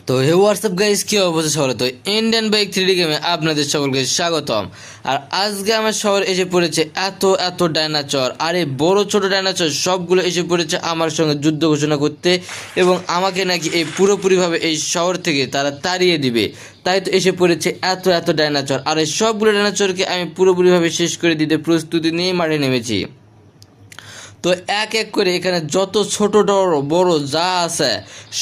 তো হে WhatsApp guys, কি অবস্থা সবার? তো ইন্ডিয়ান বাইক 3D গেমে আপনাদের সকলকে স্বাগতম। আর আজকে আমার শহর এসে পড়েছে এত এত ডাইনাচর, আর এই বড় ছোট ডাইনাচর সবগুলো এসে পড়েছে আমার সঙ্গে যুদ্ধ ঘোষণা করতে, এবং আমাকে নাকি এই পুরোপুরিভাবে এই শহর থেকে তারা তাড়িয়ে দিবে। তাই তো এসে পড়েছে এত এত ডাইনাচর, আর এই সবগুলো ডাইনাচরকে আমি পুরোপুরিভাবে শেষ করে দিতে প্রস্তুতি নিয়ে মাঠে নেমেছি। তো এক এক করে এখানে যত ছোট বড় যা আছে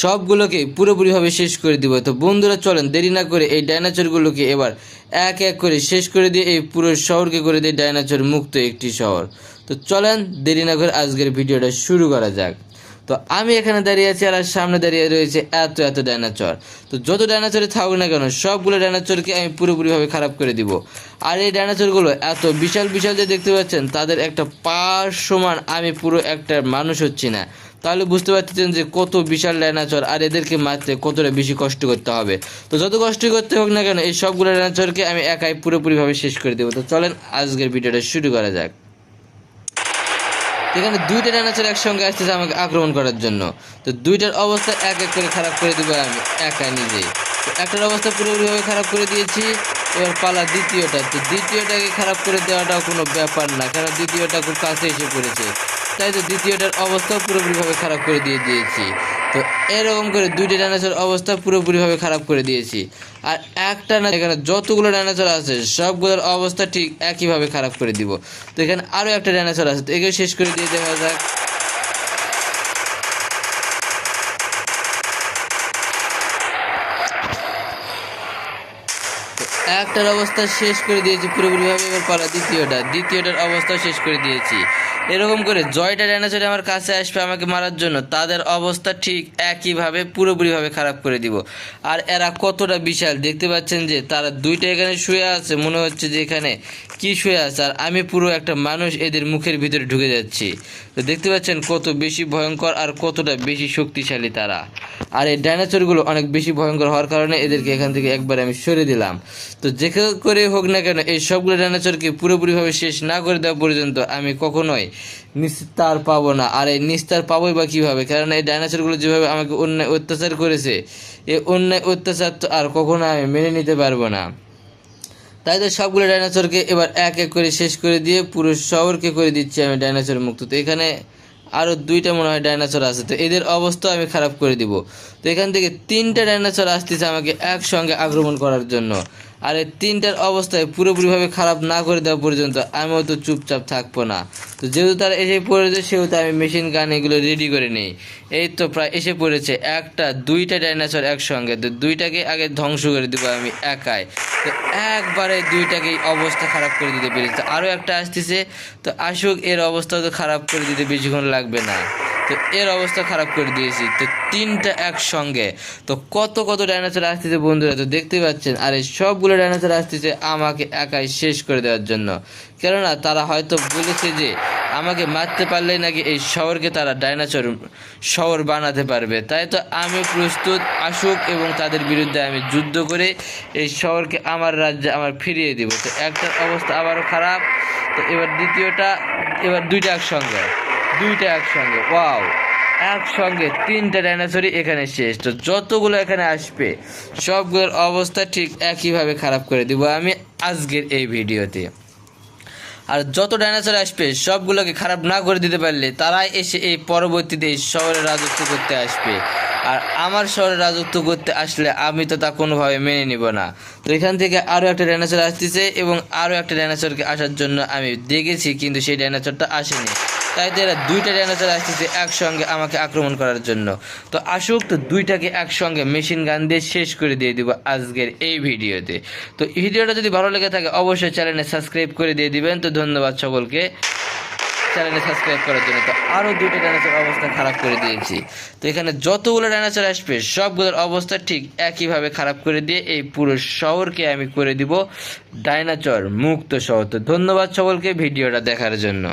সবগুলোকে পুরোপুরিভাবে শেষ করে দিব। তো বন্ধুরা চলেন দেরি না করে এই ডাইনাচরগুলোকে এবার এক এক করে শেষ করে দিয়ে এই পুরো শহরকে করে দিয়ে ডাইনাচর মুক্ত একটি শহর। তো চলেন দেরি না করে আজকের ভিডিওটা শুরু করা যাক। তো আমি এখানে দাঁড়িয়ে আছি, আর সামনে দাঁড়িয়ে রয়েছে এত এত ডাইনাচর। তো যত ডাইনাচরে থাকুক না কেন সবগুলো ডাইনাচরকে আমি পুরোপুরিভাবে খারাপ করে দিব। আর এই ডাইনাচরগুলো এত বিশাল বিশাল যে দেখতে পাচ্ছেন, তাদের একটা পা সমান আমি পুরো একটা মানুষ হচ্ছি না। তাহলে বুঝতে পারতেছেন যে কত বিশাল ডাইনাচর, আর এদেরকে মারতে কতটা বেশি কষ্ট করতে হবে। তো যত কষ্ট করতে হোক না কেন এই সবগুলো ডাইনাচরকে আমি একাই পুরোপুরিভাবে শেষ করে দেবো। তো চলেন আজকের ভিডিওটা শুরু করা যাক। এখানে দুইটা ডাইনোসর একসঙ্গে আসতেছে আমাকে আক্রমণ করার জন্য। তো দুইটার অবস্থা এক এক করে খারাপ করে দেবো আমি একা নিজেই। তো একটার অবস্থা পুরোপুরিভাবে খারাপ করে দিয়েছি, এবার পালা দ্বিতীয়টা। তো দ্বিতীয়টাকে খারাপ করে দেওয়াটাও কোনো ব্যাপার না, কারণ দ্বিতীয়টা খুব কাছে এসে পড়েছে। তাই তো দ্বিতীয়টার অবস্থাও পুরোপুরিভাবে খারাপ করে দিয়েছি। তো এরকম করে দুইটা ডাইনোসর অবস্থা পুরোপুরিভাবে খারাপ করে দিয়েছি। আর একটা না, এখানে যতগুলো ডাইনোসর আছে সবগুলোর অবস্থা ঠিক একইভাবে খারাপ করে দিব। তো এখানে আরও একটা ডাইনোসর আছে, তো একে শেষ করে দিয়ে দেখা যাক। একটার অবস্থা শেষ করে দিয়েছি পুরোপুরিভাবে, এবার পালা দ্বিতীয়টার অবস্থা শেষ করে দিয়েছি। এরকম করে জয়টা ডাইনোসর আমার কাছে আসবে আমাকে মারার জন্য, তাদের অবস্থা ঠিক একইভাবে পুরোপুরিভাবে খারাপ করে দিব। আর এরা কতটা বিশাল দেখতে পাচ্ছেন যে তারা দুইটা এখানে শুয়ে আছে, মনে হচ্ছে যে এখানে কি শুয়ে আছে, আর আমি পুরো একটা মানুষ এদের মুখের ভিতরে ঢুকে যাচ্ছি। তো দেখতে পাচ্ছেন কত বেশি ভয়ঙ্কর আর কতটা বেশি শক্তিশালী তারা। আর এই ডাইনোসরগুলো অনেক বেশি ভয়ঙ্কর হওয়ার কারণে এদেরকে এখান থেকে একবার আমি সরে দিলাম। তো যে করে হোক না কেন এই সবগুলো ডাইনোসরকে পুরোপুরিভাবে শেষ না করে দেওয়া পর্যন্ত আমি কখনোই নিস্তার পাবো না। আর এই নিস্তার পাবোই বা কীভাবে, কারণ এই ডাইনোসরগুলো যেভাবে আমাকে অন্যায় অত্যাচার করেছে, এই অন্যায় অত্যাচার তো আর কখনো আমি মেনে নিতে পারবো না। তাই তো সবগুলো ডাইনোসরকে এবার এক এক করে শেষ করে দিয়ে পুরো শহরকে করে দিচ্ছি আমি ডাইনোসর মুক্ত। তো এখানে আরও দুইটা মনে হয় ডাইনোসর আছে, তো এদের অবস্থা আমি খারাপ করে দিব। তো এখান থেকে তিনটা ডাইনোসর আসতেছে আমাকে একসঙ্গে আক্রমণ করার জন্য, আর এই তিনটার অবস্থায় পুরোপুরিভাবে খারাপ না করে দেওয়া পর্যন্ত আমিও তো চুপচাপ থাকবো না। তো যেহেতু তারা এসে পড়েছে সেহেতু আমি মেশিন গান এগুলো রেডি করে নিই। এই তো প্রায় এসে পড়েছে দুইটা ডাইনোসর একসঙ্গে, তো দুইটাকে আগে ধ্বংস করে দেবো আমি একাই। তো একবারে দুইটাকেই অবস্থা খারাপ করে দিতে পেরেছি। আরও একটা আসতেছে, তো আসুক, এর অবস্থা তো খারাপ করে দিতে বেশিক্ষণ লাগবে না। তো এর অবস্থা খারাপ করে দিয়েছি, তো তিনটা একসঙ্গে। তো কত কত ডাইনোসর আসতেছে বন্ধুরা, তো দেখতে পাচ্ছেন। আর এই সবগুলো ডাইনোসর আসতেছে আমাকে একাই শেষ করে দেওয়ার জন্য, কেননা তারা হয়তো বলেছে যে আমাকে মারতে পারলেই নাকি এই শহরকে তারা ডাইনোসর শহর বানাতে পারবে। তাই তো আমি প্রস্তুত, আসুক এবং তাদের বিরুদ্ধে আমি যুদ্ধ করে এই শহরকে আমার রাজ্যে আমার ফিরিয়ে দিব। তো একটার অবস্থা আবারও খারাপ, তো এবার এবার দুইটা একসঙ্গে ওয়াও, একসঙ্গে তিনটা ডাইনোসরই এখানে শেষ। তো যতগুলো এখানে আসবে সবগুলোর অবস্থা ঠিক একইভাবে খারাপ করে দিব আমি আজকের এই ভিডিওতে। আর যত ডাইনোসর আসবে সবগুলোকে খারাপ না করে দিতে পারলে তারাই এসে এই পরবর্তীতে এই শহরে রাজত্ব করতে আসবে। আর আমার শহরে রাজত্ব করতে আসলে আমি তো তা কোনোভাবে মেনে নিব না। তো এখান থেকে আরও একটা ডাইনোসর আসতেছে, এবং আরও একটা ডাইনোসরকে আসার জন্য আমি দেখেছি, কিন্তু সেই ডাইনোসরটা আসেনি। তাই তো এরা দুইটা ডাইনোসর আসতেছে একসঙ্গে আমাকে আক্রমণ করার জন্য। তো আসুক, তো দুইটাকে একসঙ্গে মেশিন গান দিয়ে শেষ করে দিয়ে দিব আজকের এই ভিডিওতে। তো ভিডিওটা যদি ভালো লেগে থাকে অবশ্যই চ্যানেলে সাবস্ক্রাইব করে দিয়ে দিবেন। তো ধন্যবাদ সকলকে চ্যানেলে সাবস্ক্রাইব করার জন্য। তো আরও দুইটা ডাইনোসর অবস্থা খারাপ করে দিয়েছি। তো এখানে যতগুলো ডাইনোসর আসবে সবগুলোর অবস্থা ঠিক একইভাবে খারাপ করে দিয়ে এই পুরো শহরকে আমি করে দিব ডাইনোসর মুক্ত শহর। তো ধন্যবাদ সকলকে ভিডিওটা দেখার জন্য।